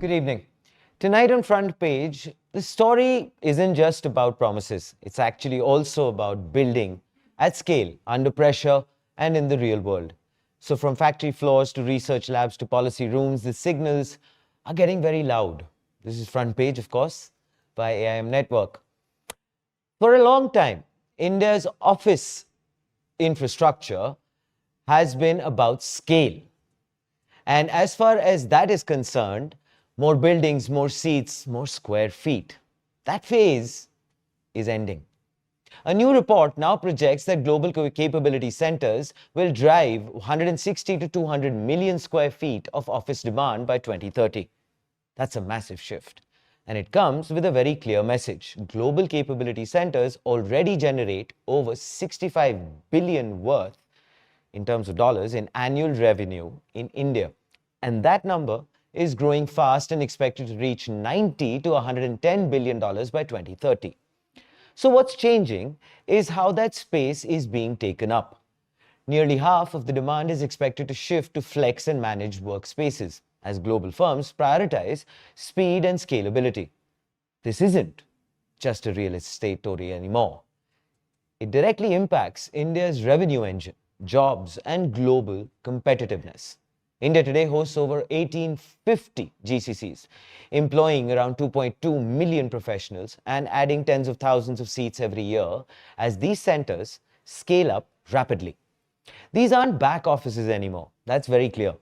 Good evening. Tonight on Front Page, the story isn't just about promises. It's actually also about building at scale, under pressure, and in the real world. So from factory floors to research labs to policy rooms, the signals are getting very loud. This is Front Page, of course, by AIM Network. For a long time, India's office infrastructure has been about scale. And as far as that is concerned, more buildings, more seats, more square feet. That phase is ending. A new report now projects that global capability centers will drive 160 to 200 million square feet of office demand by 2030. That's a massive shift. And it comes with a very clear message. Global capability centers already generate over 65 billion worth in terms of dollars in annual revenue in India. And that number is growing fast and expected to reach 90 to 110 billion dollars by 2030. So what's changing is how that space is being taken up. Nearly half of the demand is expected to shift to flex and managed workspaces as global firms prioritize speed and scalability. This isn't just a real estate story anymore. It directly impacts India's revenue engine, jobs, and global competitiveness. India today hosts over 1850 GCCs, employing around 2.2 million professionals and adding tens of thousands of seats every year as these centers scale up rapidly. These aren't back offices anymore. That's very clear.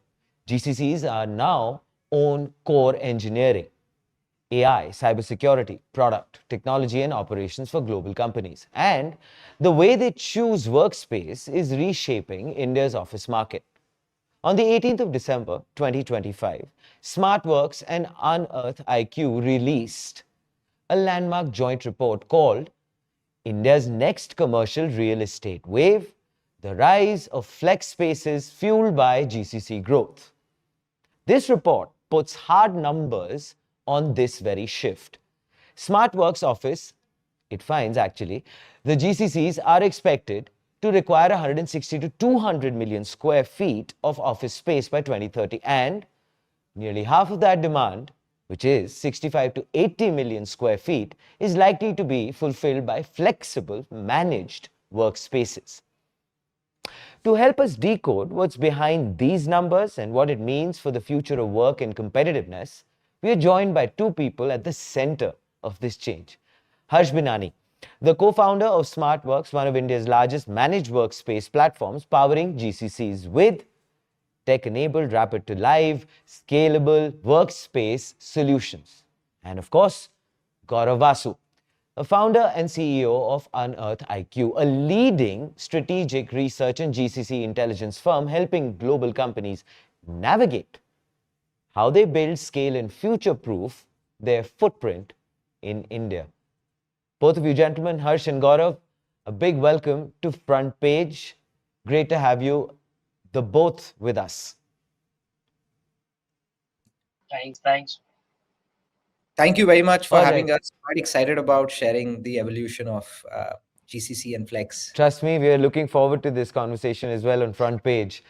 GCCs are now own core engineering, AI, cybersecurity, product, technology, and operations for global companies. And the way they choose workspace is reshaping India's office market. On the 18th of December 2025, Smartworks and UnearthIQ released a landmark joint report called India's Next Commercial Real Estate Wave, the Rise of Flex Spaces Fueled by GCC Growth. This report puts hard numbers on this very shift. Smartworks office, it finds actually, the GCCs are expected to require 160 to 200 million square feet of office space by 2030, and nearly half of that demand, which is 65 to 80 million square feet, is likely to be fulfilled by flexible, managed workspaces. To help us decode what's behind these numbers and what it means for the future of work and competitiveness, we are joined by two people at the center of this change. Harsh Binani, the co-founder of Smartworks, one of India's largest managed workspace platforms, powering GCCs with tech-enabled, rapid-to-live, scalable workspace solutions. And of course, Gaurav Vasu, a founder and CEO of UnearthIQ, a leading strategic research and GCC intelligence firm helping global companies navigate how they build, scale, and future-proof their footprint in India. Both of you gentlemen, Harsh and Gaurav, a big welcome to Front Page. Great to have you, the both, with us. Thanks. Thank you very much for All having right. us. Quite excited about sharing the evolution of GCC and Flex. Trust me, we are looking forward to this conversation as well on Front Page.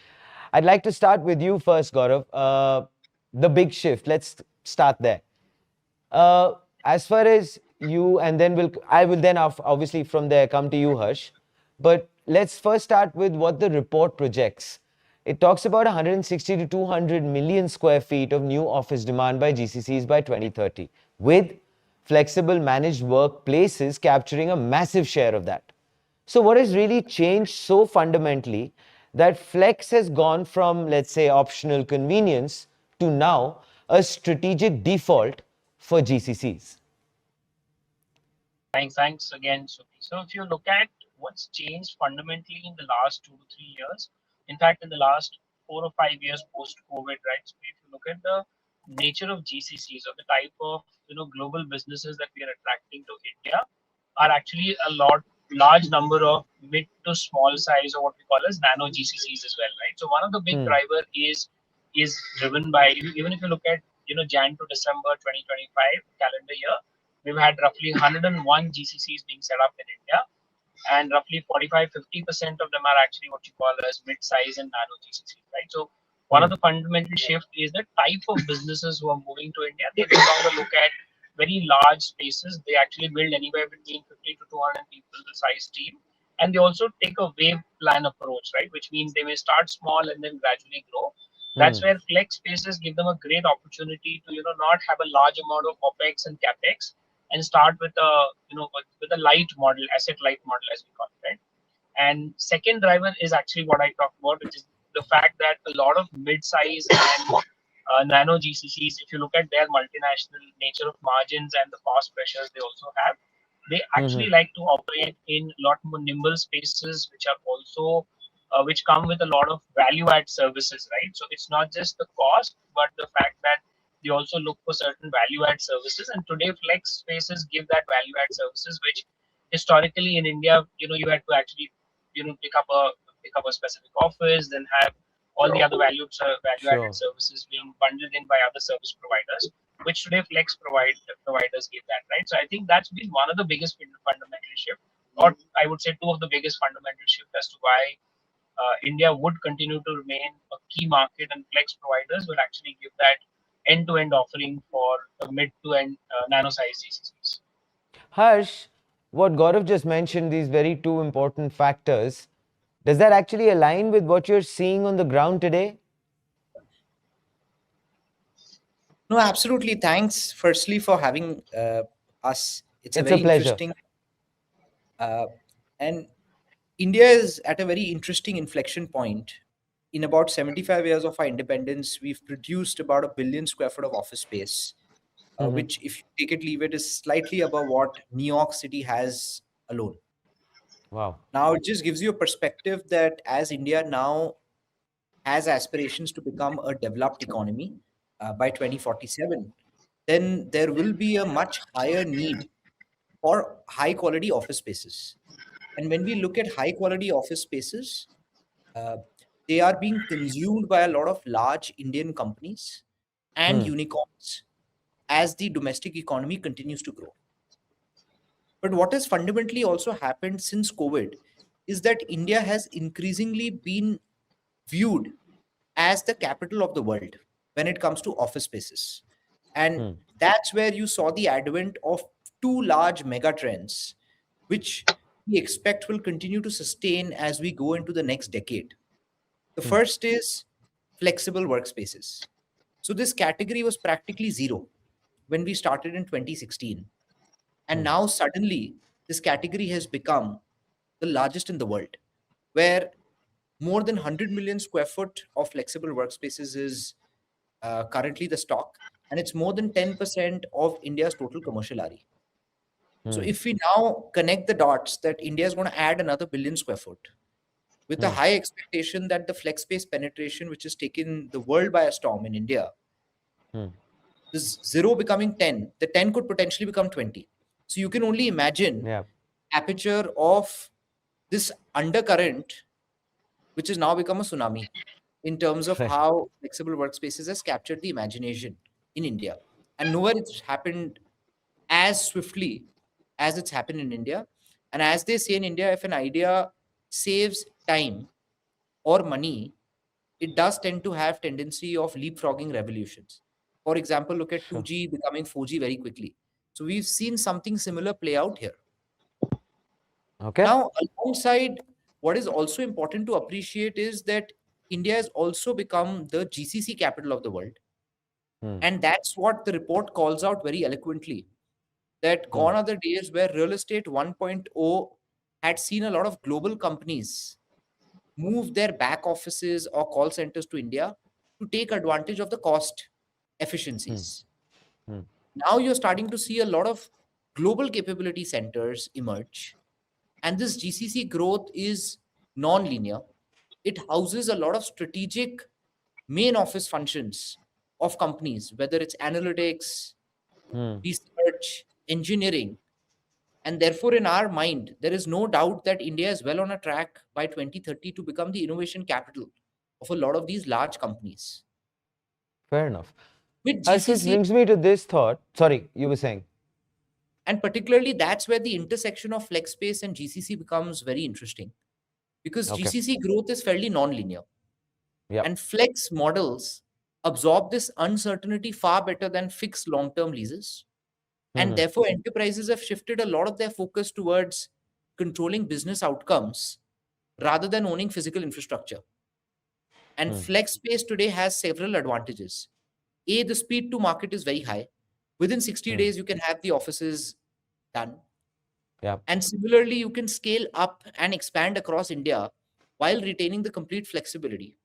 I'd like to start with you first, Gaurav. The big shift, let's start there. As far as you, and then I will then obviously from there come to you, Harsh. But let's first start with what the report projects. It talks about 160 to 200 million square feet of new office demand by GCCs by 2030, with flexible managed workplaces capturing a massive share of that. So what has really changed so fundamentally that flex has gone from, let's say, optional convenience to now a strategic default for GCCs? Thanks again, Sufi. So if you look at what's changed fundamentally in the last 2 to 3 years, in fact, in the last 4 or 5 years post-COVID, right? So if you look at the nature of GCCs or the type of global businesses that we are attracting to India, are actually a large number of mid to small size or what we call as nano GCCs as well, right? So one of the big driver is driven by, even if you look at Jan to December 2025 calendar year, we've had roughly 101 GCCs being set up in India, and roughly 45-50% of them are actually what you call as mid-size and nano GCCs, right? So One of the fundamental shift is the type of businesses who are moving to India. They no longer look at very large spaces. They actually build anywhere between 50 to 200 people the size team. And they also take a wave plan approach, right? Which means they may start small and then gradually grow. That's where flex spaces give them a great opportunity to, not have a large amount of OPEX and CAPEX and start with with a light model, asset light model as we call it, right? And second driver is actually what I talked about, which is the fact that a lot of mid-size and nano GCCs, if you look at their multinational nature of margins and the cost pressures they also have, they actually like to operate in a lot more nimble spaces, which are also which come with a lot of value add services, right? So it's not just the cost, but the fact that they also look for certain value add services. And today, flex spaces give that value add services, which historically in India, you had to actually, pick up a specific office, then have all the other value added Sure. services being bundled in by other service providers, which today providers give that, right? So I think that's been one of the biggest fundamental shift, or I would say two of the biggest fundamental shift as to why India would continue to remain a key market, and flex providers will actually give that end-to-end offering for mid to end nano size GCCs. Harsh, what Gaurav just mentioned, these very two important factors, does that actually align with what you're seeing on the ground today? No, absolutely. Thanks, firstly, for having us. It's a It's a very pleasure. interesting, uh, and India is at a very interesting inflection point. In about 75 years of our independence, we've produced about a billion square foot of office space, which, if you take it, leave it, is slightly above what New York City has alone. Wow. Now, it just gives you a perspective that as India now has aspirations to become a developed economy by 2047, then there will be a much higher need for high quality office spaces. And when we look at high quality office spaces, uh, they are being consumed by a lot of large Indian companies and unicorns as the domestic economy continues to grow. But what has fundamentally also happened since COVID is that India has increasingly been viewed as the capital of the world when it comes to office spaces. And that's where you saw the advent of two large mega trends, which we expect will continue to sustain as we go into the next decade. The first is flexible workspaces. So, this category was practically zero when we started in 2016. And now, suddenly, this category has become the largest in the world, where more than 100 million square foot of flexible workspaces is currently the stock, and it's more than 10% of India's total commercial RE. So if we now connect the dots that India is going to add another billion square foot with a high expectation that the flex space penetration, which has taken the world by a storm in India, this zero becoming 10, the 10 could potentially become 20. So you can only imagine Yeah. aperture of this undercurrent, which has now become a tsunami in terms of Right. how flexible workspaces has captured the imagination in India. And nowhere it's happened as swiftly as it's happened in India. And as they say in India, if an idea saves time or money, it does tend to have tendency of leapfrogging revolutions. For example, look at Sure. 2G becoming 4G very quickly. So we've seen something similar play out here. Okay. Now, alongside, what is also important to appreciate is that India has also become the GCC capital of the world. And that's what the report calls out very eloquently, that gone are the days where real estate 1.0 had seen a lot of global companies move their back offices or call centers to India to take advantage of the cost efficiencies. Now you're starting to see a lot of global capability centers emerge, and this GCC growth is non-linear. It houses a lot of strategic main office functions of companies, whether it's analytics, research, engineering. And therefore, in our mind, there is no doubt that India is well on a track by 2030 to become the innovation capital of a lot of these large companies. Fair enough. With Harsh, which GCC, brings me to this thought. Sorry, you were saying. and particularly that's where the intersection of flex space and GCC becomes very interesting, because Okay. GCC growth is fairly non-linear. Yep. And flex models absorb this uncertainty far better than fixed long term leases. And Mm-hmm. therefore, enterprises have shifted a lot of their focus towards controlling business outcomes rather than owning physical infrastructure. And Hmm. flex space today has several advantages. A, the speed to market is very high. Within 60 Hmm. days, you can have the offices done. Yep. And similarly, you can scale up and expand across India while retaining the complete flexibility.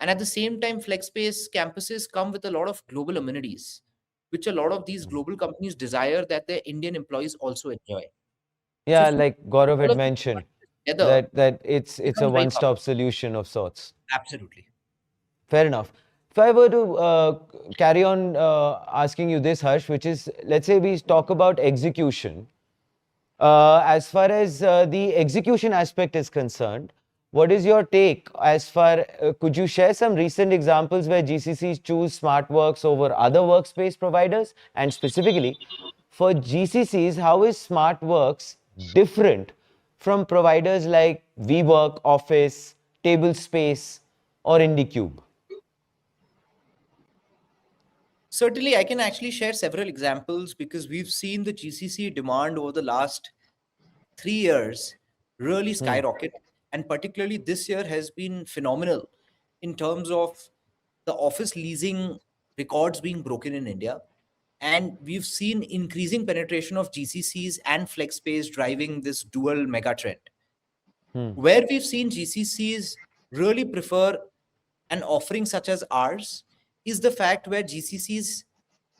And at the same time, FlexSpace campuses come with a lot of global amenities, which a lot of these global companies desire that their Indian employees also enjoy. So Yeah, if you like Gaurav all had of these mentioned, together, that it it's a becomes very one-stop powerful. solution of sorts. Absolutely. Fair enough. If I were to carry on asking you this, Harsh, which is, let's say we talk about execution. As far as the execution aspect is concerned, what is your take as far, could you share some recent examples where GCCs choose SmartWorks over other workspace providers? And specifically, for GCCs, how is SmartWorks different from providers like WeWork, Office, Tablespace, or IndieCube? Certainly, I can actually share several examples because we've seen the GCC demand over the last 3 years really Hmm. skyrocket. And particularly this year has been phenomenal in terms of the office leasing records being broken in India. And we've seen increasing penetration of GCCs and flex space driving this dual mega trend. Hmm. Where we've seen GCCs really prefer an offering such as ours is the fact where GCCs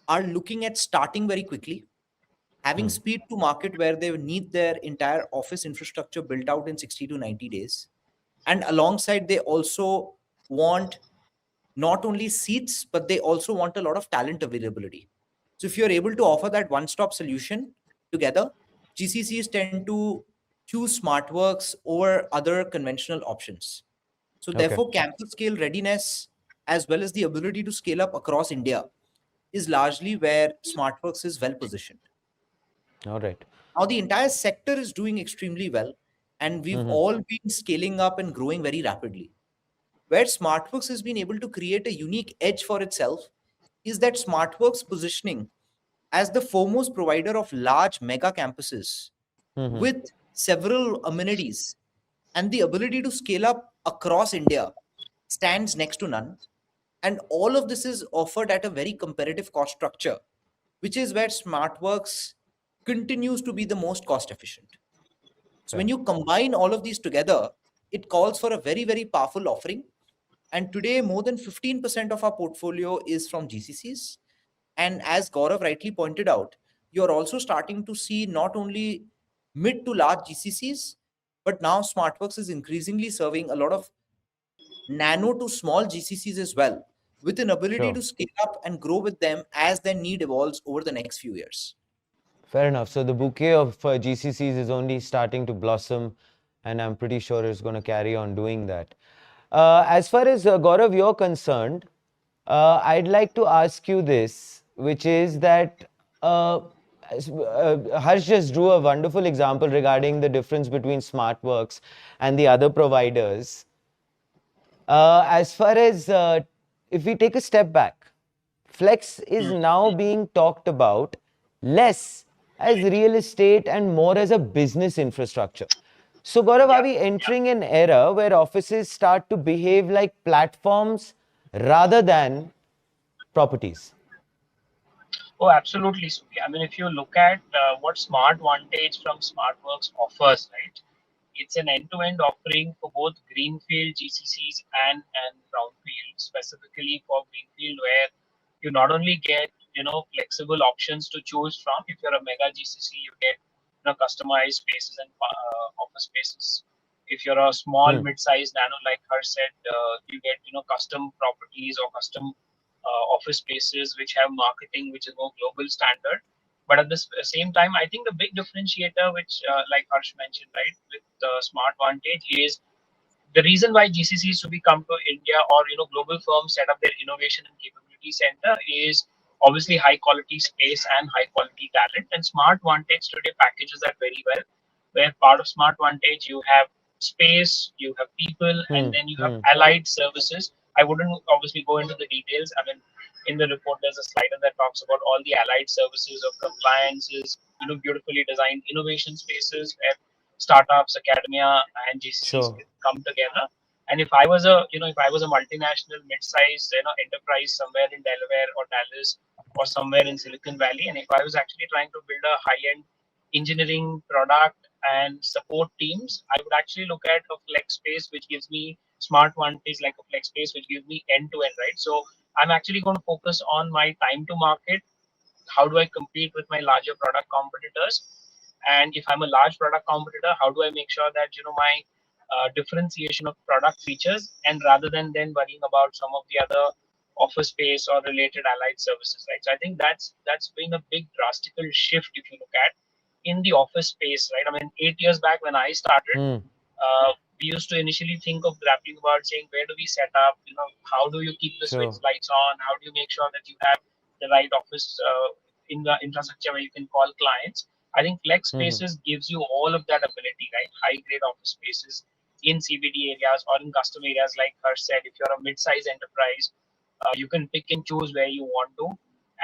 are looking at starting very quickly, having Hmm. speed to market where they need their entire office infrastructure built out in 60 to 90 days. And alongside, they also want not only seats, but they also want a lot of talent availability. So if you're able to offer that one-stop solution together, GCCs tend to choose SmartWorks over other conventional options. So Okay. therefore, campus scale readiness as well as the ability to scale up across India is largely where SmartWorks is well positioned. All right. Now, the entire sector is doing extremely well, and we've Mm-hmm. all been scaling up and growing very rapidly. Where SmartWorks has been able to create a unique edge for itself is that SmartWorks positioning as the foremost provider of large mega campuses Mm-hmm. with several amenities and the ability to scale up across India stands next to none. And all of this is offered at a very competitive cost structure, which is where SmartWorks continues to be the most cost efficient. So Fair. when you combine all of these together, it calls for a very, very powerful offering. And today, more than 15% of our portfolio is from GCCs. And as Gaurav rightly pointed out, you're also starting to see not only mid to large GCCs, but now SmartWorks is increasingly serving a lot of nano to small GCCs as well, with an ability Sure. to scale up and grow with them as their need evolves over the next few years. Fair enough. So the bouquet of GCCs is only starting to blossom, and I'm pretty sure it's going to carry on doing that. As far as Gaurav, you're concerned, I'd like to ask you this, which is that Harsh just drew a wonderful example regarding the difference between SmartWorks and the other providers. As far as if we take a step back, Flex is now being talked about less as real estate and more as a business infrastructure. So, Gaurav, Yeah. are we entering an era where offices start to behave like platforms rather than properties? Oh, absolutely, Suki. I mean, if you look at what Smart Vantage from SmartWorks offers, right? It's an end-to-end offering for both greenfield GCCs and brownfield, specifically for greenfield, where you not only get flexible options to choose from. If you're a mega GCC, you get customized spaces and office spaces. If you're a small Hmm. mid-sized nano, like her said, you get custom properties or custom office spaces which have marketing which is more global standard. But at the same time, I think the big differentiator, which like Harsh mentioned, right, with Smart Vantage is the reason why GCCs to be come to India or global firms set up their innovation and capability center is obviously high quality space and high quality talent. And Smart Vantage today packages that very well. Where part of Smart Vantage you have space, you have people, and Hmm. then you have Hmm. allied services. I wouldn't obviously go into the details. I mean, in the report, there's a slide that talks about all the allied services of compliances, beautifully designed innovation spaces where startups, academia, and GCCs Sure. come together. And if I was a multinational mid-sized, enterprise somewhere in Delaware or Dallas or somewhere in Silicon Valley, and if I was actually trying to build a high-end engineering product and support teams, I would actually look at a flex space which gives me smart vantage, like a flex space which gives me end to end, right? So I'm actually going to focus on my time to market. How do I compete with my larger product competitors? And if I'm a large product competitor, how do I make sure that my differentiation of product features, and rather than then worrying about some of the other office space or related allied services, right? So I think that's been a big drastical shift if you look at in the office space, right? I mean, 8 years back when I started, Hmm. we used to initially think of grappling about saying where do we set up, how do you keep the switch Sure. lights on, how do you make sure that you have the right office in the infrastructure where you can call clients. I think flex Hmm. spaces gives you all of that ability, right? High grade office spaces in CBD areas or in custom areas, like Harsh said. If you're a mid-sized enterprise, you can pick and choose where you want to,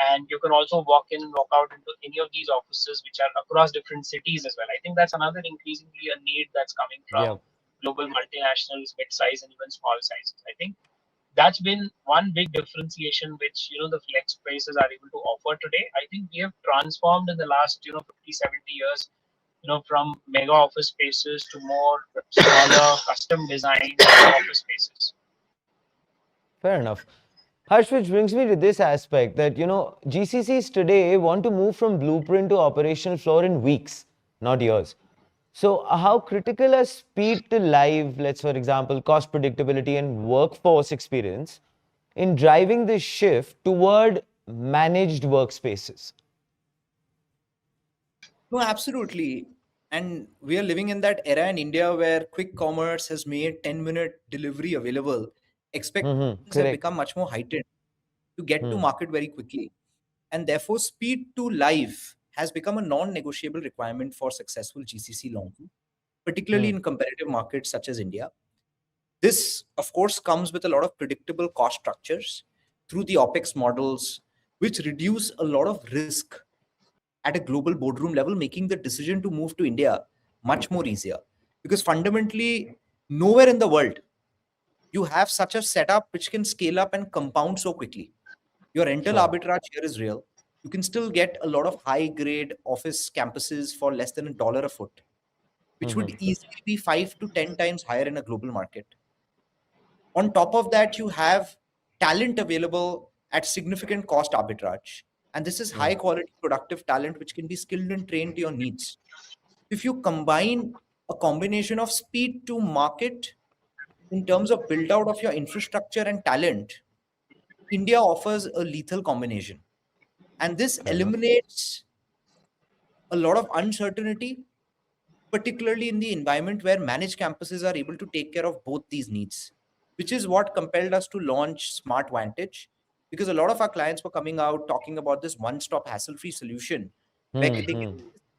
and you can also walk in and walk out into any of these offices which are across different cities as well. I think that's another increasingly a need that's coming from Yeah. global multinationals, mid-size and even small sizes. I think that's been one big differentiation which the flex spaces are able to offer today. I think we have transformed in the last 50, 70 years, from mega office spaces to more smaller custom designed office spaces. Fair enough. Harsh, which brings me to this aspect that, GCCs today want to move from blueprint to operational floor in weeks, not years. So, how critical are speed to live, let's for example, cost predictability and workforce experience in driving this shift toward managed workspaces? No, absolutely. And we are living in that era in India where quick commerce has made 10-minute delivery available. Mm-hmm. Expectations have Correct. become much more heightened to get to Hmm. market very quickly. And therefore, speed to live has become a non negotiable requirement for successful GCC launches, particularly Hmm. in competitive markets such as India. This, of course, comes with a lot of predictable cost structures through the OPEX models, which reduce a lot of risk at a global boardroom level, making the decision to move to India much more easier. Because fundamentally, nowhere in the world you have such a setup which can scale up and compound so quickly. Your rental Sure. arbitrage here is real. You can still get a lot of high grade office campuses for less than $1 a foot, which would Mm-hmm. easily be 5 to 10 times higher in a global market. On top of that, you have talent available at significant cost arbitrage. And this is Hmm. high quality productive talent which can be skilled and trained to your needs. If you combine a combination of speed to market in terms of build out of your infrastructure and talent, India offers a lethal combination. And this Fair enough. eliminates a lot of uncertainty, particularly in the environment where managed campuses are able to take care of both these needs, which is what compelled us to launch Smart Vantage. Because a lot of our clients were coming out talking about this one stop hassle free solution where Hmm. they can Hmm.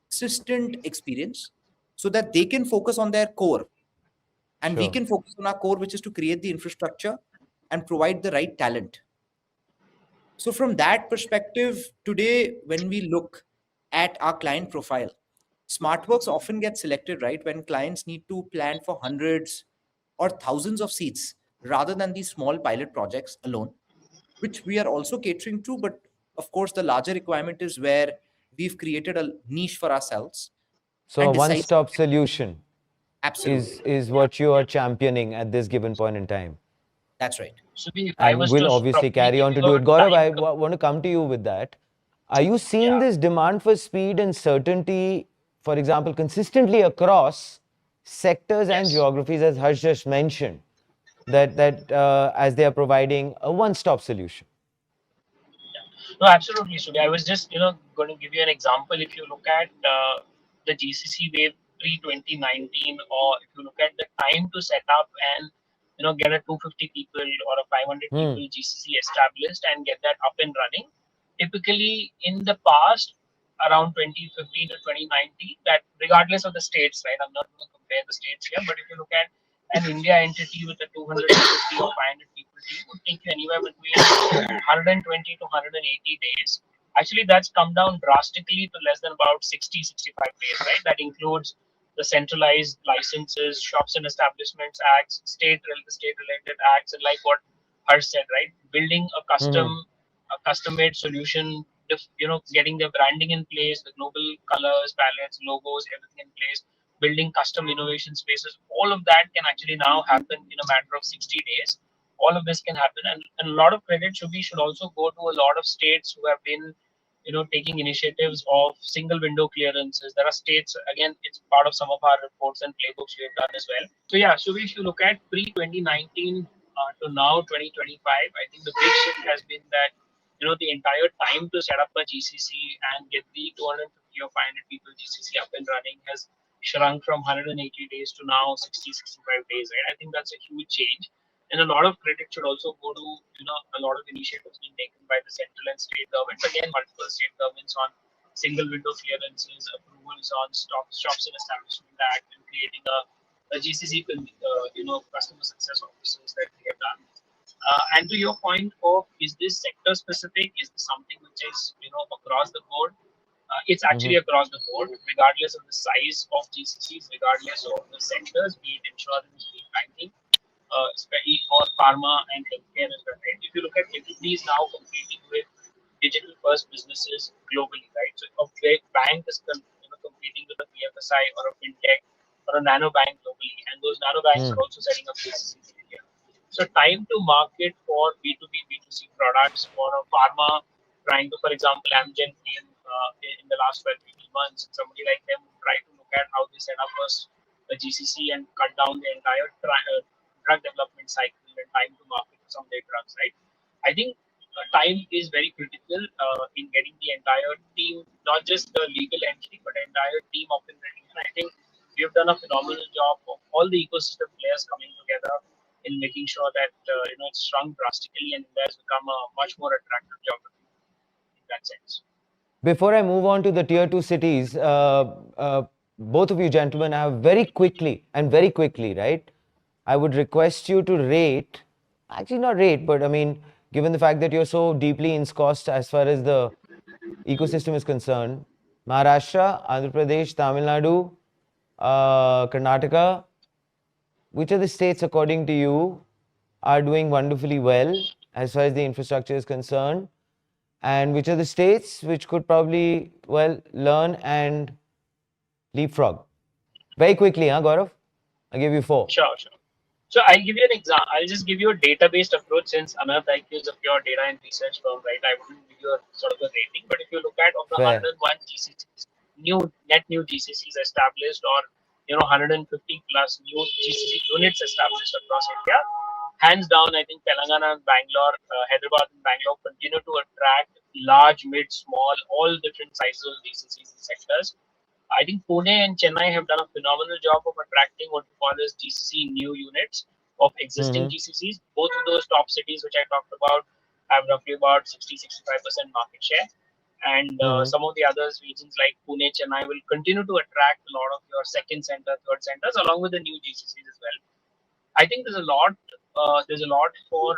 consistent experience so that they can focus on their core and we Sure. can focus on our core, which is to create the infrastructure and provide the right talent. So, from that perspective, today, when we look at our client profile, Smartworks often gets selected, right, when clients need to plan for hundreds or thousands of seats rather than these small pilot projects alone, which we are also catering to. But of course, the larger requirement is where we've created a niche for ourselves So, a and one decide stop solution absolutely. is what you are championing at this given point in time. That's right. So if I And was will to obviously probably carry give on to you do a it. Gaurav, time, I want to come to you with that. Are you seeing yeah. this demand for speed and certainty, for example, consistently across sectors and Yes. geographies, as Harsh just mentioned, that as they are providing a one-stop solution? No, absolutely, Sudhi. I was just, going to give you an example. If you look at the GCC wave pre 2019, or if you look at the time to set up and get a 250 people or a 500 Hmm. people GCC established and get that up and running, typically in the past, around 2015 to 2019, that regardless of the states, right? I'm not going to compare the states here, but if you look at an India entity with a 250 or 500 people team, would take you anywhere between 120 to 180 days. Actually, that's come down drastically to less than about 60, 65 days, right? That includes the centralized licenses, shops and establishments acts, state related acts, and like what Harsh said, right? Building Mm-hmm. a custom made solution, getting the branding in place, the global colors, palettes, logos, everything in place, building custom innovation spaces. All of that can actually now happen in a matter of 60 days. All of this can happen, and a lot of credit should also go to a lot of states who have been taking initiatives of single window clearances. There are states, again, it's part of some of our reports and playbooks we have done as well. So yeah, so if you look at pre 2019 to now 2025, I think the big shift has been that the entire time to set up a GCC and get the 250 or 500 people GCC up and running has shrunk from 180 days to now 60, 65 days, right? I think that's a huge change. And a lot of credit should also go to a lot of initiatives being taken by the central and state governments. Again, multiple state governments on single window clearances, approvals on shops and establishment act, and creating a GCC, customer success officers that we have done. And to your point of, is this sector specific? Is this something which is across the board? It's actually Mm-hmm. across the board, regardless of the size of GCCs, regardless of the sectors, be it insurance, be it banking, especially or pharma and healthcare as well. Right? If you look at everybody's now competing with digital first businesses globally, right? So a big bank is competing with a BFSI or a fintech or a nano bank globally, and those nano banks are Mm. also setting up businesses in India. So time to market for B2B, B2C products for a pharma trying to, for example, Amgen came in the last 12, 18 months, somebody like them would try to look at how they set up a GCC and cut down the entire drug development cycle and time to market for some of their drugs, right? I think time is very critical in getting the entire team, not just the legal entity, but the entire team up and running. And I think we have done a phenomenal job of all the ecosystem players coming together in making sure that it's shrunk drastically and it has become a much more attractive geography in that sense. Before I move on to the tier two cities, both of you gentlemen have very quickly, right? I would request you to rate, actually not rate, but I mean, given the fact that you're so deeply ensconced as far as the ecosystem is concerned, Maharashtra, Andhra Pradesh, Tamil Nadu, Karnataka, which of the states, according to you, are doing wonderfully well as far as the infrastructure is concerned? And which are the states which could probably, well, learn and leapfrog? Very quickly, huh, Gaurav? I'll give you four. Sure, sure. So I'll give you an example. I'll just give you a data-based approach since UnearthIQ is a pure data and research firm, right? I wouldn't give you a sort of a rating, but if you look at of the Fair. 101 GCCs, new GCCs established, or 150 plus new GCC units established across India, hands down, I think Telangana and Bangalore, Hyderabad and Bangalore continue to attract large, mid, small, all different sizes of GCCs and sectors. I think Pune and Chennai have done a phenomenal job of attracting what we call as GCC new units of existing Mm-hmm. GCCs. Both of those top cities, which I talked about, have roughly about 60-65% market share. And Mm-hmm. some of the others regions like Pune, Chennai will continue to attract a lot of your second center, third centers, along with the new GCCs as well. I think there's a lot for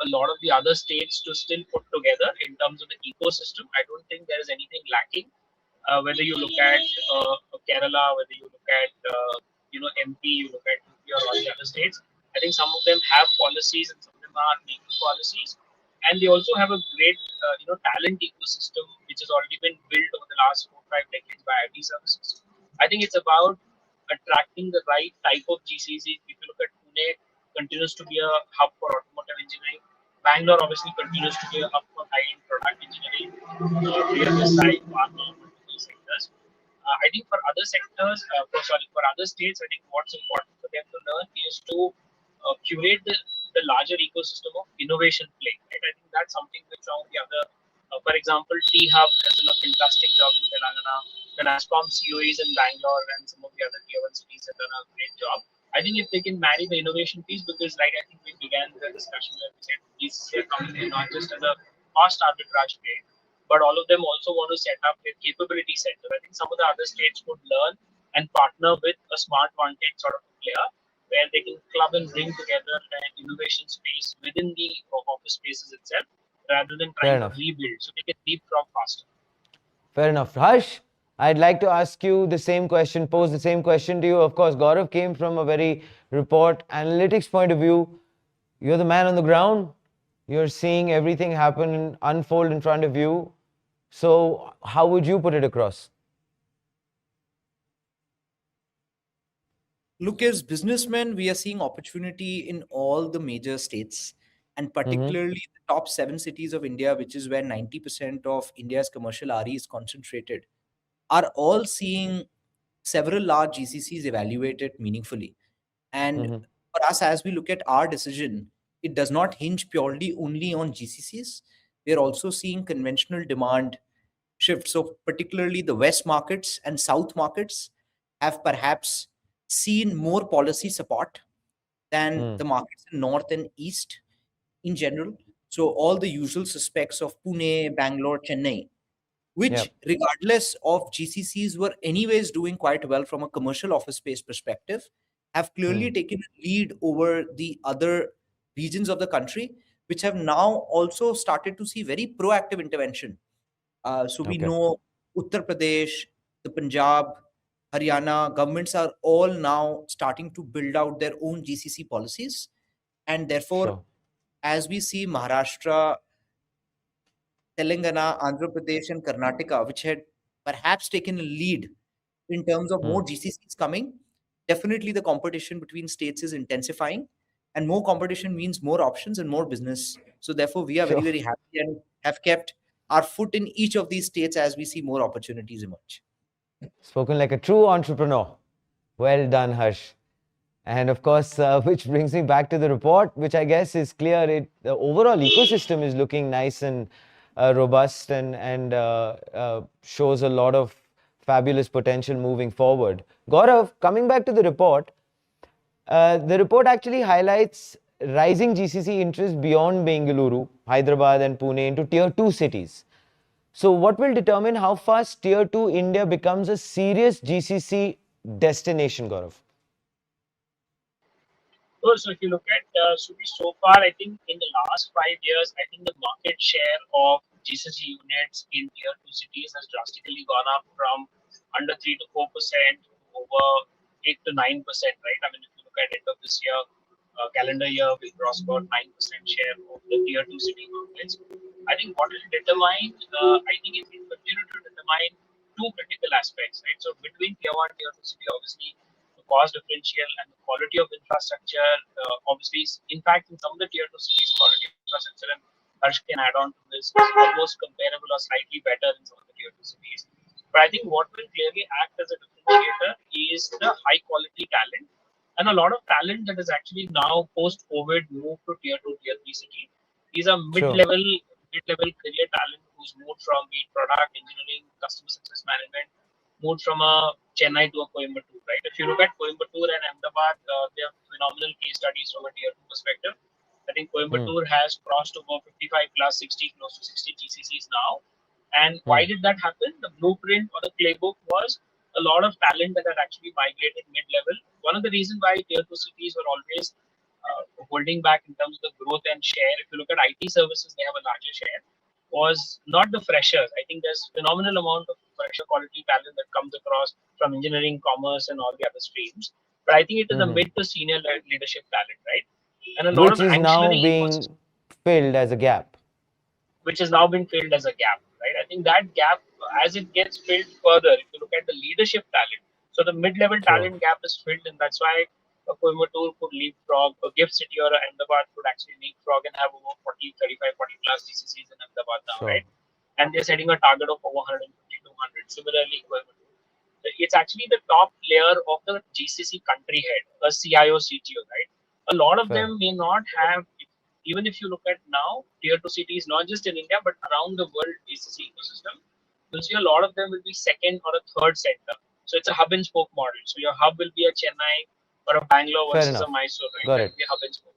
a lot of the other states to still put together in terms of the ecosystem. I don't think there is anything lacking. Whether you look at Kerala, whether you look at MP, you look at UP or all the other states, I think some of them have policies and some of them are making policies, and they also have a great talent ecosystem which has already been built over the last 4 5 decades by IT services. I think it's about attracting the right type of GCC. If you look at Pune, continues to be a hub for automotive engineering. Bangalore obviously continues to be a hub for high-end product engineering, BFSI, pharma, multiple sectors. I think for other sectors, for other states, I think what's important for them to learn is to curate the larger ecosystem of innovation play. Right? I think that's something which some of the other, for example, T Hub has done a fantastic job in Telangana. The NASCOM COEs in Bangalore and some of the other tier one cities have done a great job. I think if they can marry the innovation piece, because like I think we began the discussion where we said these are coming in not just as a cost arbitrage play, but all of them also want to set up a capability center. I think some of the other states could learn and partner with a smart one tech sort of player where they can club and bring together an innovation space within the office spaces itself rather than Fair trying to enough. rebuild. So they can leapfrog faster. Fair enough. Harsh, I'd like to ask you the same question, pose the same question to you. Of course, Gaurav came from a very report analytics point of view. You're the man on the ground. You're seeing everything happen and unfold in front of you. So, how would you put it across? Look, as businessmen, we are seeing opportunity in all the major states, and Mm-hmm. particularly the top 7 cities of India, which is where 90% of India's commercial RE is concentrated, are all seeing several large GCCs evaluated meaningfully. And Mm-hmm. for us, as we look at our decision, it does not hinge purely only on GCCs. We are also seeing conventional demand shift. So, particularly the West markets and South markets have perhaps seen more policy support than Mm. the markets in North and East in general. So, all the usual suspects of Pune, Bangalore, Chennai, which, Yep. regardless of GCCs, were anyways doing quite well from a commercial office space perspective, have clearly Mm. taken a lead over the other regions of the country, which have now also started to see very proactive intervention. So we Okay. know Uttar Pradesh, the Punjab, Haryana governments are all now starting to build out their own GCC policies. And therefore, Sure. as we see Maharashtra, Telangana, Andhra Pradesh, and Karnataka, which had perhaps taken a lead in terms of more Mm. GCCs coming, definitely the competition between states is intensifying. And more competition means more options and more business. So, therefore, we are very, Sure. very happy and have kept our foot in each of these states as we see more opportunities emerge. Spoken like a true entrepreneur. Well done, Harsh. And of course, which brings me back to the report, which I guess is clear. The overall ecosystem is looking nice and robust and shows a lot of fabulous potential moving forward. Gaurav, coming back to the report actually highlights rising GCC interest beyond Bengaluru, Hyderabad, and Pune into tier 2 cities. So, what will determine how fast tier 2 India becomes a serious GCC destination, Gaurav? So if you look at so far, I think in the last 5 years, I think the market share of GCC units in tier two cities has drastically gone up from under 3 to 4% over 8 to 9%. Right? I mean, if you look at end of this year, calendar year, we cross about 9% share of the tier two city markets. I think what will determine, I think it will continue to determine two critical aspects, right? So between tier one, tier two city, obviously the cost differential and the quality of infrastructure, obviously, in fact, in some of the tier two cities, quality of infrastructure, and Harsh can add on to this, is almost comparable or slightly better in some of the tier two cities. But I think what will clearly act as a differentiator is the high quality talent and a lot of talent that is actually now post COVID moved to tier two, tier three city. These are Sure. mid-level career talent who's moved from be it product engineering, customer success management, moved from a Chennai to a Coimbatore, right? If you look at Coimbatore and Ahmedabad, they are phenomenal case studies from a tier two perspective. I think Hmm. Coimbatore has crossed over 55 plus 60, close to 60 GCCs now. And Hmm. why did that happen? The blueprint or the playbook was a lot of talent that had actually migrated mid-level. One of the reasons why tier two cities were always holding back in terms of the growth and share, if you look at IT services, they have a larger share, was not the freshers. I think there's phenomenal amount of fresher quality talent that comes across from engineering, commerce, and all the other streams. But I think it is the Hmm. mid to senior leadership talent, right? And a lot Which of is now ancillary ecosystem being filled as a gap. which has now been filled as a gap, right? I think that gap, as it gets filled further, if you look at the leadership talent, so the mid-level Sure. talent gap is filled, and that's why a Coimbatore could leapfrog, a Gift City or a Ahmedabad could actually leapfrog and have over 40, 35, 40 plus GCCs in Ahmedabad now, Sure. right? And they're setting a target of over 150, 200. Similarly, Coimbatore. It's actually the top layer of the GCC country head, a CIO, CTO, right? A lot of Fair. them may not have, even if you look at now, tier two cities, not just in India, but around the world GCC ecosystem, you'll see a lot of them will be second or a third center. So it's a hub and spoke model. So your hub will be a Chennai or a Bangalore Fair versus a enough. Mysore, right? Got That it. will be a hub and spoke.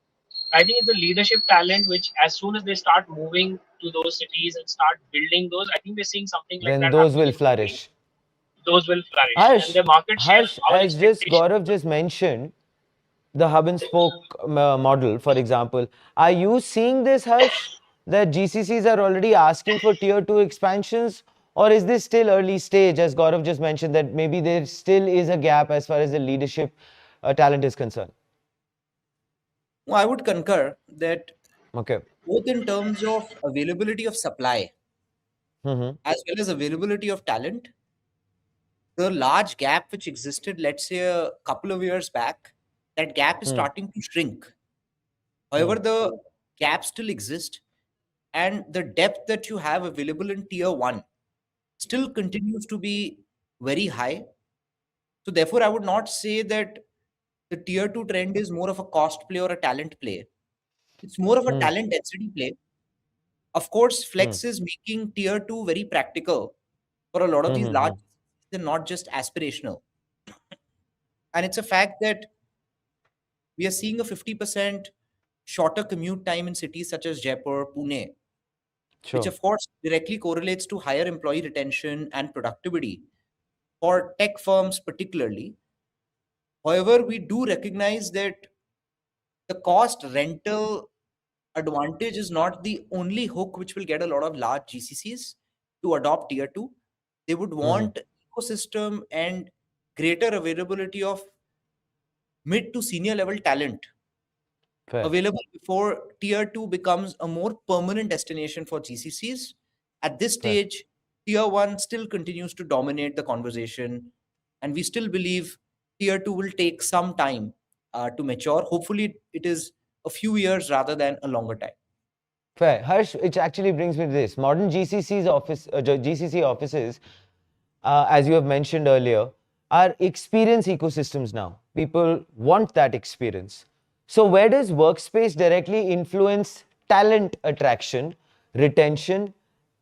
I think it's the leadership talent which, as soon as they start moving to those cities and start building those, I think we're seeing something like Then that those happening will in UP. flourish. Those will flourish, and Harsh, their market share, Harsh, our as just expectation. Gaurav just mentioned, the hub and spoke model, for example. Are you seeing this, Harsh, that GCCs are already asking for tier two expansions? Or is this still early stage, as Gaurav just mentioned, that maybe there still is a gap as far as the leadership talent is concerned? Well, I would concur that Okay. both in terms of availability of supply Mm-hmm. as well as availability of talent, the large gap which existed, let's say a couple of years back, that gap is Hmm. starting to shrink. Hmm. However, the gap still exists, and the depth that you have available in tier one still continues to be very high. So, therefore, I would not say that the tier two trend is more of a cost play or a talent play. It's more of a Hmm. talent density play. Of course, Hmm. Flex is making tier two very practical for a lot of Hmm. these Hmm. large, Hmm. and not just aspirational. And it's a fact that we are seeing a 50% shorter commute time in cities such as Jaipur, Pune, which Sure. of course directly correlates to higher employee retention and productivity for tech firms, particularly. However, we do recognize that the cost rental advantage is not the only hook which will get a lot of large GCCs to adopt tier two. They would Hmm. want ecosystem and greater availability of mid to senior level talent Fair. available before tier 2 becomes a more permanent destination for GCCs. At this Fair. stage, tier 1 still continues to dominate the conversation, and we still believe tier 2 will take some time to mature. Hopefully, it is a few years rather than a longer time. Fair. Harsh, which actually brings me to this. Modern GCC offices, as you have mentioned earlier, are experience ecosystems now. People want that experience. So, where does workspace directly influence talent attraction, retention,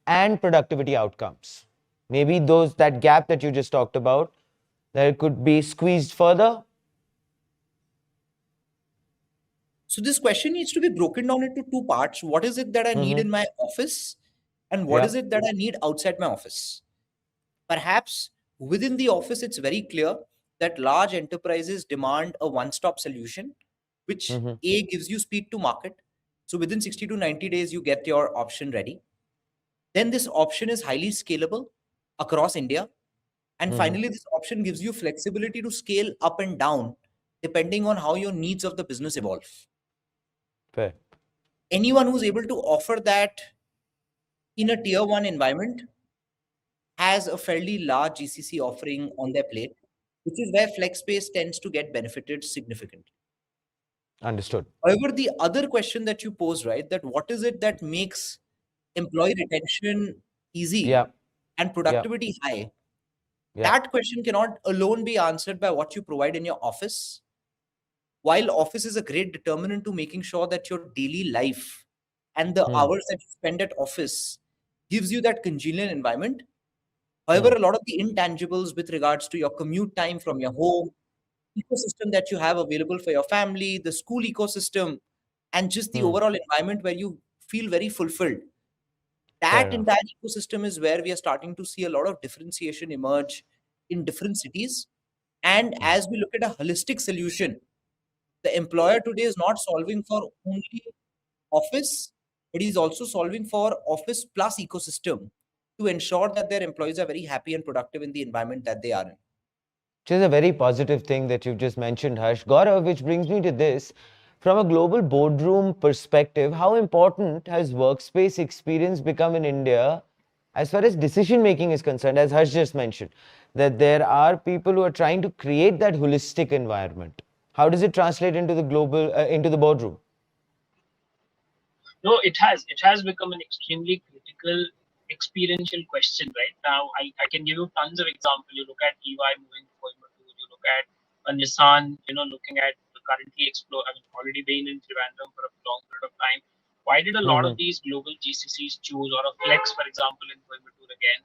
and productivity outcomes? Maybe that gap that you just talked about, that it could be squeezed further. So, this question needs to be broken down into two parts. What is it that I need Mm-hmm. in my office, and what Yeah. is it that I need outside my office? Perhaps within the office, it's very clear that large enterprises demand a one stop solution, which Mm-hmm. A gives you speed to market. So within 60 to 90 days, you get your option ready. Then this option is highly scalable across India. And Mm-hmm. finally, this option gives you flexibility to scale up and down depending on how your needs of the business evolve. Fair. Anyone who's able to offer that in a tier one environment has a fairly large GCC offering on their plate, which is where FlexSpace tends to get benefited significantly. Understood. However, the other question that you pose, right, that what is it that makes employee retention easy Yeah. and Yeah. productivity high? Yeah. That question cannot alone be answered by what you provide in your office. While office is a great determinant to making sure that your daily life and the Hmm. hours that you spend at office gives you that congenial environment. However, Hmm. a lot of the intangibles with regards to your commute time from your home, ecosystem that you have available for your family, the school ecosystem, and just the Hmm. overall environment where you feel very fulfilled. Fair That enough. entire ecosystem is where we are starting to see a lot of differentiation emerge in different cities. And Hmm. as we look at a holistic solution, the employer today is not solving for only office, but he's also solving for office plus ecosystem to ensure that their employees are very happy and productive in the environment that they are in. Which is a very positive thing that you've just mentioned, Harsh. Gaurav, which brings me to this. From a global boardroom perspective, how important has workspace experience become in India as far as decision making is concerned, as Harsh just mentioned, that there are people who are trying to create that holistic environment. How does it translate into the into the boardroom? No, it has become an extremely critical experiential question right now. I can give you tons of examples. You look at EY moving to Coimbatore, you look at a Nissan, looking at currently explore, I mean, already been in Trivandrum for a long period of time. Why did a lot of Mm-hmm. these global GCCs choose, or a Flex, for example, in Coimbatore again?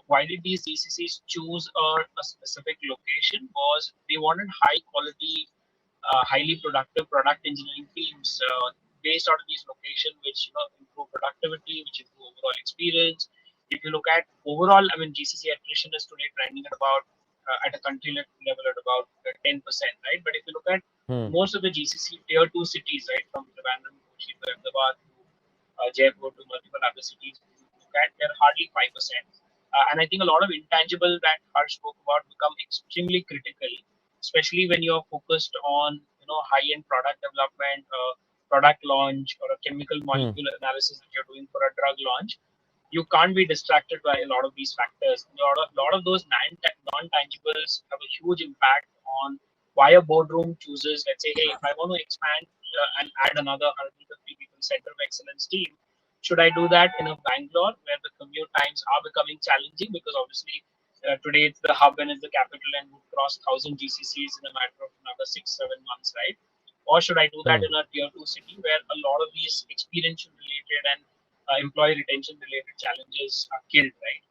Why did these GCCs choose a specific location? Was they wanted high quality, highly productive product engineering teams. based out of these locations, which improve productivity, which improve overall experience. If you look at overall, I mean, GCC attrition is today trending at about at a country level at about 10%, right? But if you look at Hmm. most of the GCC tier two cities, right, from Trivandrum, Kochi to Ahmedabad to Jaipur to multiple other cities, if you look at, they're hardly 5%. And I think a lot of intangible that Harsh spoke about become extremely critical, especially when you're focused on high-end product development, product launch, or a chemical Hmm. molecule analysis that you're doing for a drug launch. You can't be distracted by a lot of these factors. A lot of those non-tangibles have a huge impact on why a boardroom chooses, let's say, hey, if I want to expand and add another 150 people center of excellence team, should I do that in a Bangalore where the commute times are becoming challenging because obviously today it's the hub and it's the capital and would cross 1,000 GCCs in a matter of another 6-7 months, right? Or should I do that Hmm. in a tier two city where a lot of these experiential related and employee retention related challenges are killed, right?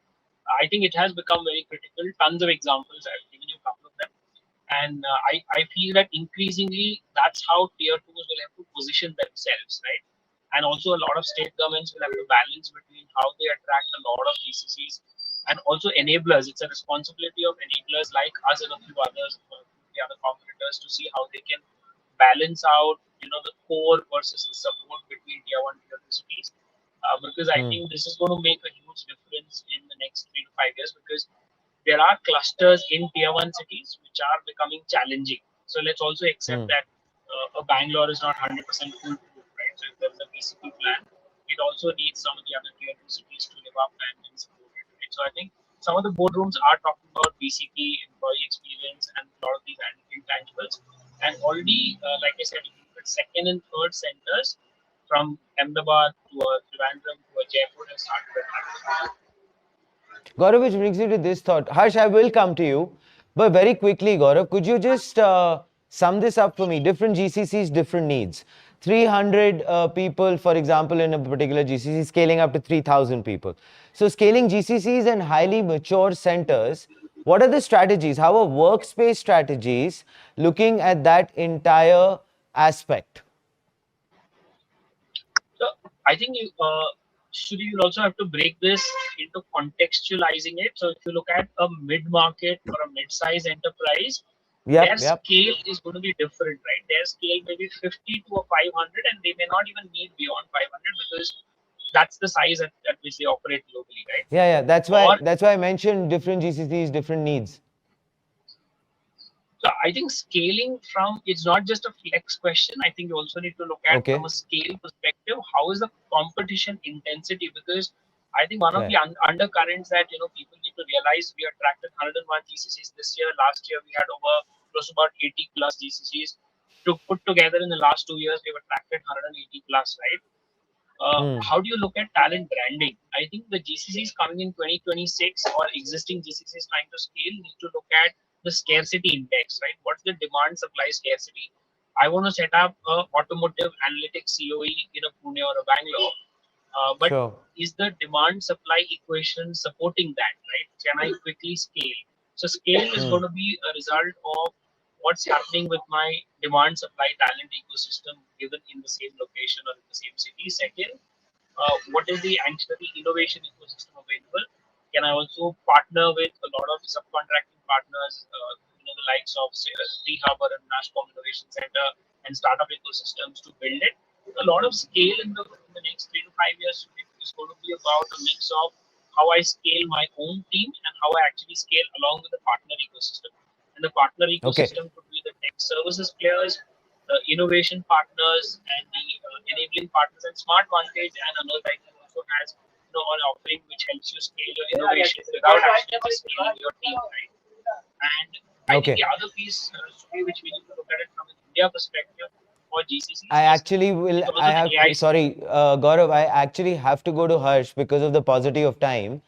I think it has become very critical. Tons of examples. I've given you a couple of them. And I feel that increasingly that's how tier twos will have to position themselves, right? And also a lot of state governments will have to balance between how they attract a lot of GCCs and also enablers. It's a responsibility of enablers like us and a few others, the other competitors, to see how they can balance out, the core versus the support between tier one, tier two cities. Because I Hmm. think this is going to make a huge difference in the next 3 to 5 years because there are clusters in tier one cities which are becoming challenging. So let's also accept Hmm. that a Bangalore is not 100% foolproof, right? So if there's a BCP plan, it also needs some of the other tier two cities to live up and support it, right? So I think some of the boardrooms are talking about BCP, employee experience, and a lot of these intangibles. And already, like I said, if you look at second and third centers from Ahmedabad to a Trivandrum to a Jaipur have started attracting. Gaurav, which brings me to this thought. Harsh, I will come to you. But very quickly, Gaurav, could you just sum this up for me? Different GCCs, different needs. 300 people, for example, in a particular GCC, scaling up to 3,000 people. So, scaling GCCs and highly mature centers, what are the strategies? How are workspace strategies looking at that entire aspect? So I think you will also have to break this into contextualizing it. So if you look at a mid-market or a mid-size enterprise, their Yep, yep. scale is going to be different, right? Their scale may be 50 to a 500, and they may not even need beyond 500 because that's the size at which they operate globally, right? Yeah, yeah. Or That's why I mentioned different GCCs, different needs. So I think scaling from it's not just a flex question. I think you also need to look at from Okay. a scale perspective, how is the competition intensity? Because I think one of the Right. undercurrents that people need to realize, we attracted 101 GCCs this year. Last year we had over close to about 80 plus GCCs. To put together in the last 2 years, we've attracted 180 plus, right? Hmm. How do you look at talent branding? I think the GCCs coming in 2026 or existing GCCs trying to scale need to look at the scarcity index, right? What's the demand supply scarcity? I want to set up a automotive analytics COE in a Pune or a Bangalore, but Sure. is the demand supply equation supporting that, right? Can I quickly scale? So scale is Hmm. going to be a result of what's happening with my demand supply talent ecosystem given in the same location or in the same city. Second, what is the ancillary innovation ecosystem available? Can I also partner with a lot of subcontracting partners, the likes of say, T Harbor and Nashcom Innovation Center and startup ecosystems to build it? A lot of scale in the next 3 to 5 years is going to be about a mix of how I scale my own team and how I actually scale along with the partner ecosystem. And the partner Okay. ecosystem could be the tech services players, the innovation partners, and the enabling partners. And Smart Vantage and UnearthIQ also has an offering which helps you scale your innovation without actually just scaling your team, right? And I think Okay. the other piece, which we need to look at it from an India perspective for GCCs I actually will. is also I the have. AI space. Sorry, Gaurav. I actually have to go to Harsh because of the paucity of time.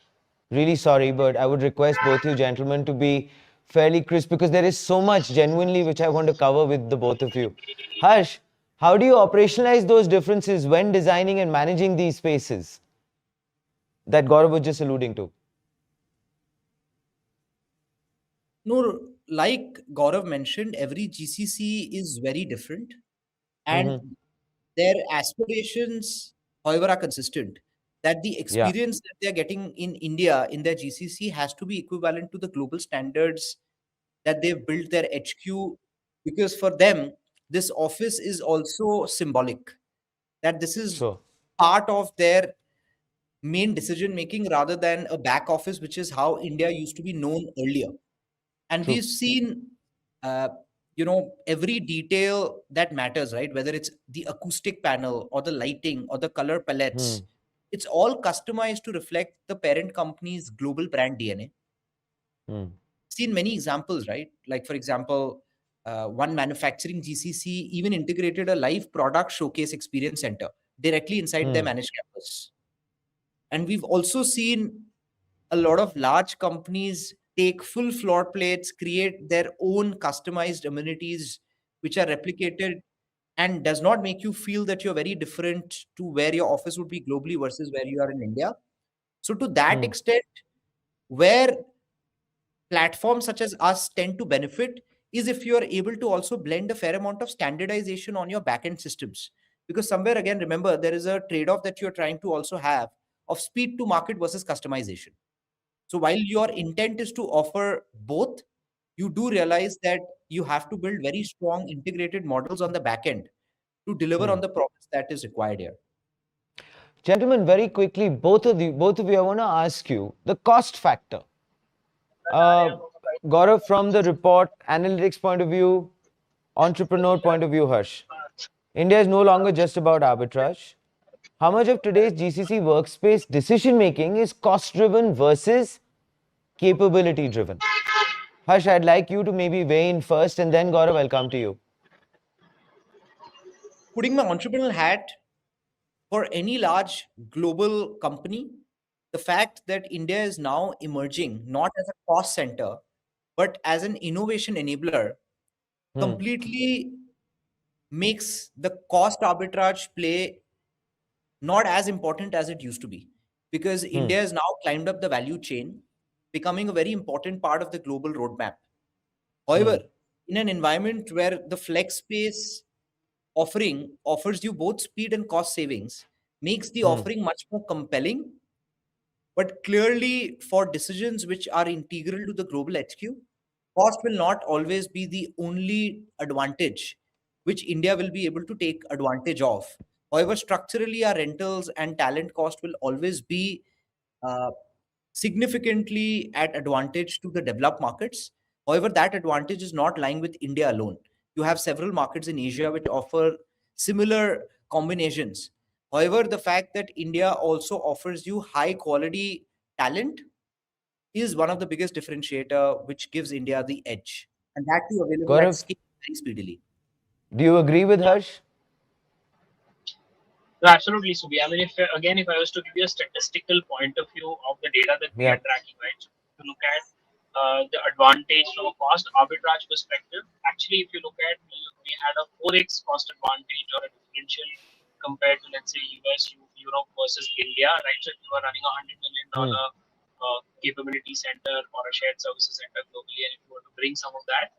Really sorry, but I would request both you gentlemen to be fairly crisp because there is so much genuinely which I want to cover with the both of you. Harsh, how do you operationalize those differences when designing and managing these spaces that Gaurav was just alluding to? No, like Gaurav mentioned, every GCC is very different. And Mm-hmm. their aspirations, however, are consistent. That the Yeah. experience that they are getting in India in their GCC has to be equivalent to the global standards that they've built their HQ, because for them, this office is also symbolic, that this is Sure. part of their main decision making rather than a back office, which is how India used to be known earlier. And True. we've seen, uh, every detail that matters, right? Whether it's the acoustic panel or the lighting or the color Hmm. palettes, it's all customized to reflect the parent company's global brand DNA. Hmm. Seen many examples, right? Like, for example, one manufacturing GCC even integrated a live product showcase experience center directly inside their Hmm. managed campus. And we've also seen a lot of large companies take full floor plates, create their own customized amenities, which are replicated and does not make you feel that you're very different to where your office would be globally versus where you are in India. So, to that Hmm. extent, where platforms such as us tend to benefit is if you are able to also blend a fair amount of standardization on your backend systems. Because somewhere again, remember, there is a trade off that you're trying to also have of speed to market versus customization. So while your intent is to offer both, you do realize that you have to build very strong integrated models on the back end to deliver Hmm. on the promise that is required here. Gentlemen, very quickly, both of you, I want to ask you the cost factor. Uh, Gaurav, from the report analytics point of view, entrepreneur point of view, Harsh, India is no longer just about arbitrage. How much of today's GCC workspace decision making is cost driven versus capability driven? Harsh, I'd like you to maybe weigh in first, and then Gaurav, I'll come to you. Putting my entrepreneurial hat, for any large global company, the fact that India is now emerging not as a cost center, but as an innovation enabler Hmm. completely makes the cost arbitrage play not as important as it used to be, because Hmm. India has now climbed up the value chain, becoming a very important part of the global roadmap. Hmm. However, in an environment where the flex space offering offers you both speed and cost savings, makes the Hmm. offering much more compelling. But clearly, for decisions which are integral to the global HQ, cost will not always be the only advantage which India will be able to take advantage of. However, structurally, our rentals and talent cost will always be uh, significantly at advantage to the developed markets. However, that advantage is not lying with India alone. You have several markets in Asia which offer similar combinations. However, the fact that India also offers you high quality talent is one of the biggest differentiator which gives India the edge, and that too available at Gaurav, scale very speedily. do you agree with Harsh? No, absolutely, Subi. I mean, if I was to give you a statistical point of view of the data that we are Yeah. tracking, right? So if you look at the advantage from a cost arbitrage perspective, actually, if you look at we had a 4x cost advantage or a differential compared to, let's say, US, Europe versus India, right? So if you are running a Hmm. $100 million capability center or a shared services center globally, and if you were to bring some of that,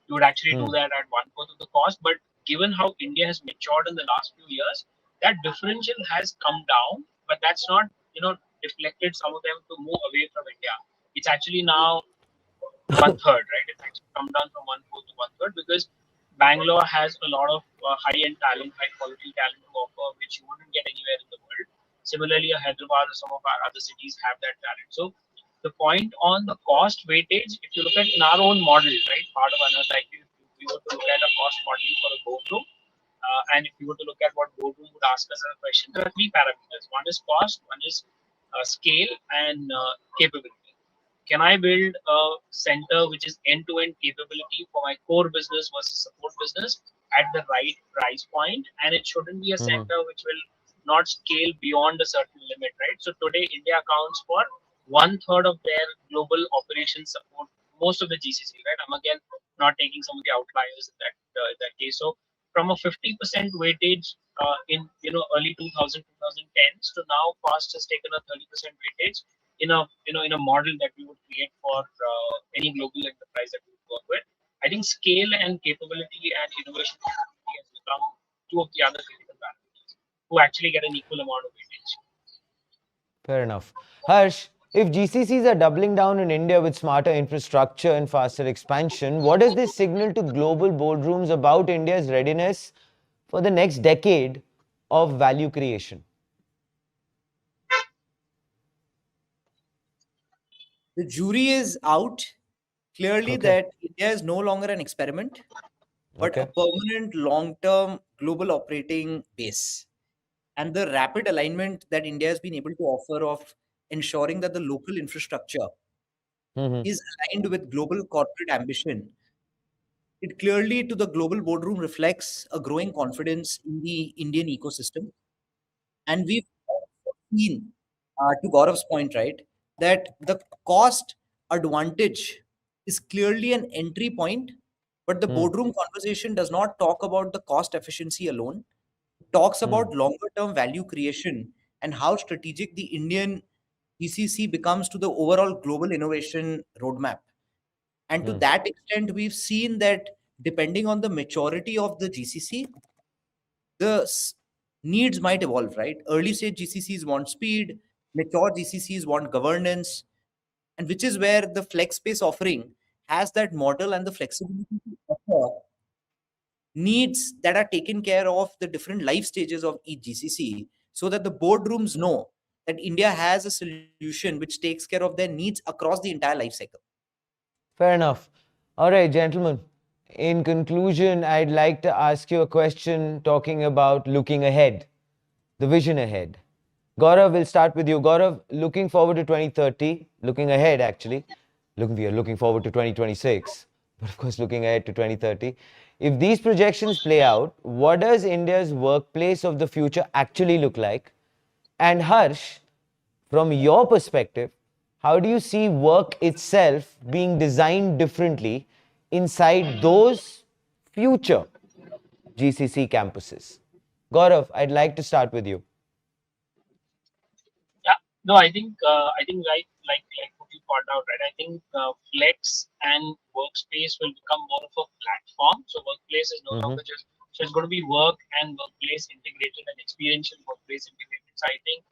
you would actually do Hmm. that at one fourth of the cost. But given how India has matured in the last few years, that differential has come down, but that's not, deflected some of them to move away from India. It's actually now one third, right? It's actually come down from one fourth to one third because Bangalore has a lot of high end talent, high quality talent to offer, which you wouldn't get anywhere in the world. Similarly, Hyderabad or some of our other cities have that talent. So the point on the cost weightage, if you look at in our own model, right, part of another like if we were to look at a cost model for a boardroom, and if you were to look at what boardroom would ask us as a question, there are three parameters. One is cost, one is scale, and capability. Can I build a center which is end-to-end capability for my core business versus support business at the right price point? And it shouldn't be a Hmm. center which will not scale beyond a certain limit, right? So today, India accounts for one third of their global operations support most of the GCC, right? I'm again not taking some of the outliers in that case. So from a 50% weightage in early 2000 2010s to now, cost has taken a 30% weightage in a in a model that we would create for any global enterprise that we would work with. I think scale and capability and innovation capability has become two of the other critical values. who actually get an equal amount of weightage. Fair enough. Harsh, if GCCs are doubling down in India with smarter infrastructure and faster expansion, what does this signal to global boardrooms about India's readiness for the next decade of value creation? The jury is out clearly Okay. that India is no longer an experiment, but a Okay. permanent long term global operating base. And the rapid alignment that India has been able to offer of ensuring that the local infrastructure Hmm. is aligned with global corporate ambition, it clearly to the global boardroom reflects a growing confidence in the Indian ecosystem. And we've seen, to Gaurav's point, right, that the cost advantage is clearly an entry point, but the Hmm. boardroom conversation does not talk about the cost efficiency alone. It talks Hmm. about longer term value creation and how strategic the Indian GCC becomes to the overall global innovation roadmap. And to Hmm. that extent, we've seen that depending on the maturity of the GCC, the needs might evolve, right? Early stage GCCs want speed, mature GCCs want governance, and which is where the flex space offering has that model and the flexibility to offer needs that are taken care of the different life stages of each GCC so that the boardrooms know that India has a solution which takes care of their needs across the entire life cycle. Fair enough. All right, gentlemen. In conclusion, I'd like to ask you a question talking about looking ahead, the vision ahead. Gaurav, we'll start with you. Gaurav, looking forward to 2030, looking ahead actually, we are looking forward to 2026, but of course looking ahead to 2030. If these projections play out, what does India's workplace of the future actually look like? And Harsh, from your perspective, how do you see work itself being designed differently inside those future GCC campuses? Gaurav, I'd like to start with you. Yeah, no, I think like what you called out, right? I think flex and workspace will become more of a platform. So workplace is no Mm-hmm. longer just so it's going to be work and workplace integrated and experiential workplace integrated. So I think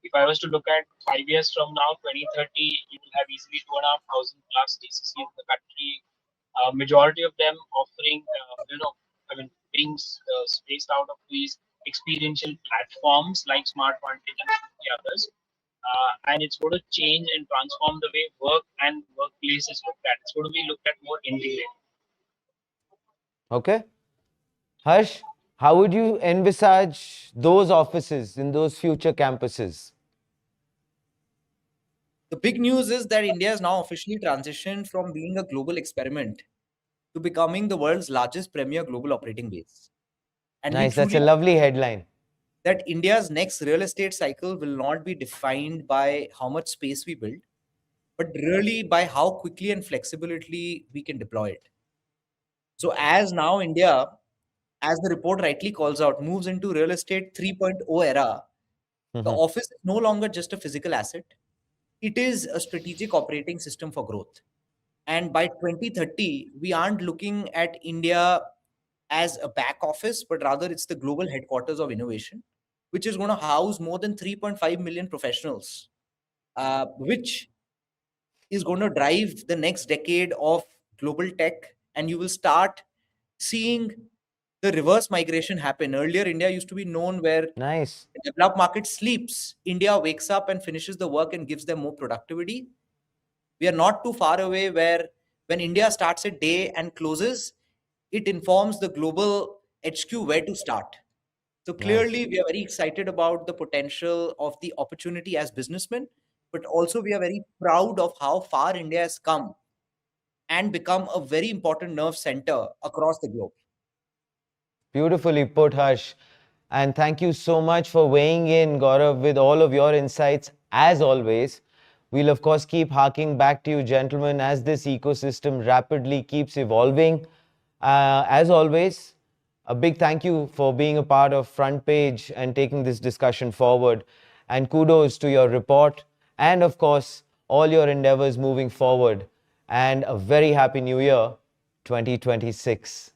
if I was to look at 5 years from now, 2030, you will have easily 2,500 plus DCC in the country. Majority of them offering, I mean, being spaced out of these experiential platforms like Smart Vantage and the others. And it's going to change and transform the way work and workplace is looked at. It's going to be looked at more integrated. Okay. Harsh, how would you envisage those offices in those future campuses? The big news is that India has now officially transitioned from being a global experiment to becoming the world's largest premier global operating base. And we Nice, that's a truly lovely headline. that India's next real estate cycle will not be defined by how much space we build, but really by how quickly and flexibility we can deploy it. So, as now India, as the report rightly calls out, moves into real estate 3.0 era, the Mhm. office is no longer just a physical asset, it is a strategic operating system for growth. And by 2030, we aren't looking at India as a back office, but rather it's the global headquarters of innovation, which is going to house more than 3.5 million professionals, which is going to drive the next decade of global tech. And you will start seeing the reverse migration happen. Earlier, India used to be known where Nice. the developed market sleeps. India wakes up and finishes the work and gives them more productivity. We are not too far away where when India starts a day and closes, it informs the global HQ where to start. So Nice. clearly, we are very excited about the potential of the opportunity as businessmen, but also we are very proud of how far India has come and become a very important nerve center across the globe. Beautifully put, Harsh. And thank you so much for weighing in, Gaurav, with all of your insights. As always, we'll of course keep harking back to you, gentlemen, as this ecosystem rapidly keeps evolving. As always, a big thank you for being a part of Front Page and taking this discussion forward. And kudos to your report and, of course, all your endeavors moving forward. And a very happy new year, 2026.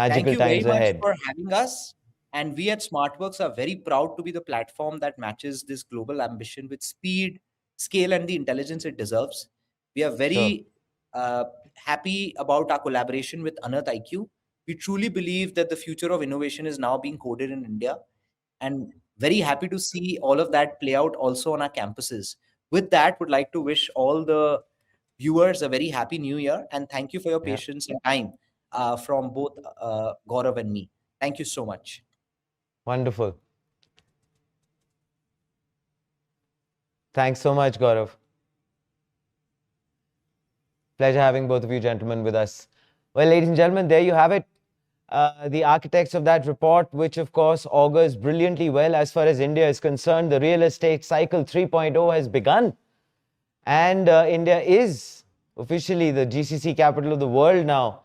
Thank Magical you very times much ahead. for having us. And we at Smartworks are very proud to be the platform that matches this global ambition with speed, scale, and the intelligence it deserves. We are Sure. very happy about our collaboration with UnearthIQ. We truly believe that the future of innovation is now being coded in India, and very happy to see all of that play out also on our campuses. With that, would like to wish all the viewers a very happy new year, and thank you for your Yeah. patience and time from both Gaurav and me. Thank you so much. Wonderful. Thanks so much, Gaurav. Pleasure having both of you gentlemen with us. Well, ladies and gentlemen, there you have it. The architects of that report, which of course augurs brilliantly well as far as India is concerned. The real estate cycle 3.0 has begun, and India is officially the GCC capital of the world now.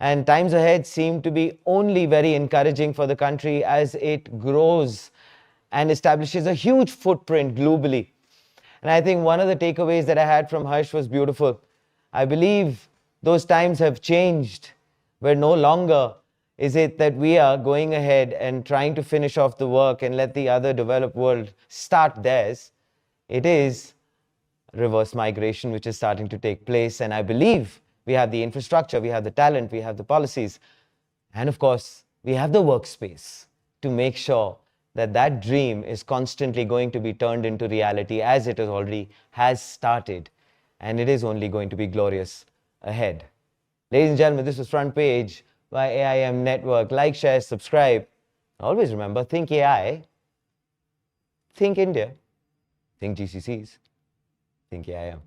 And times ahead seem to be only very encouraging for the country as it grows and establishes a huge footprint globally. And I think one of the takeaways that I had from Harsh was beautiful. I believe those times have changed, where no longer is it that we are going ahead and trying to finish off the work and let the other developed world start theirs. It is reverse migration which is starting to take place. And I believe we have the infrastructure, we have the talent, we have the policies, and of course, we have the workspace to make sure that that dream is constantly going to be turned into reality, as it has already has started, and it is only going to be glorious ahead. Ladies and gentlemen, this was Front Page by AIM Network. Like, share, subscribe. Always remember, think AI, think India, think GCCs, think AIM.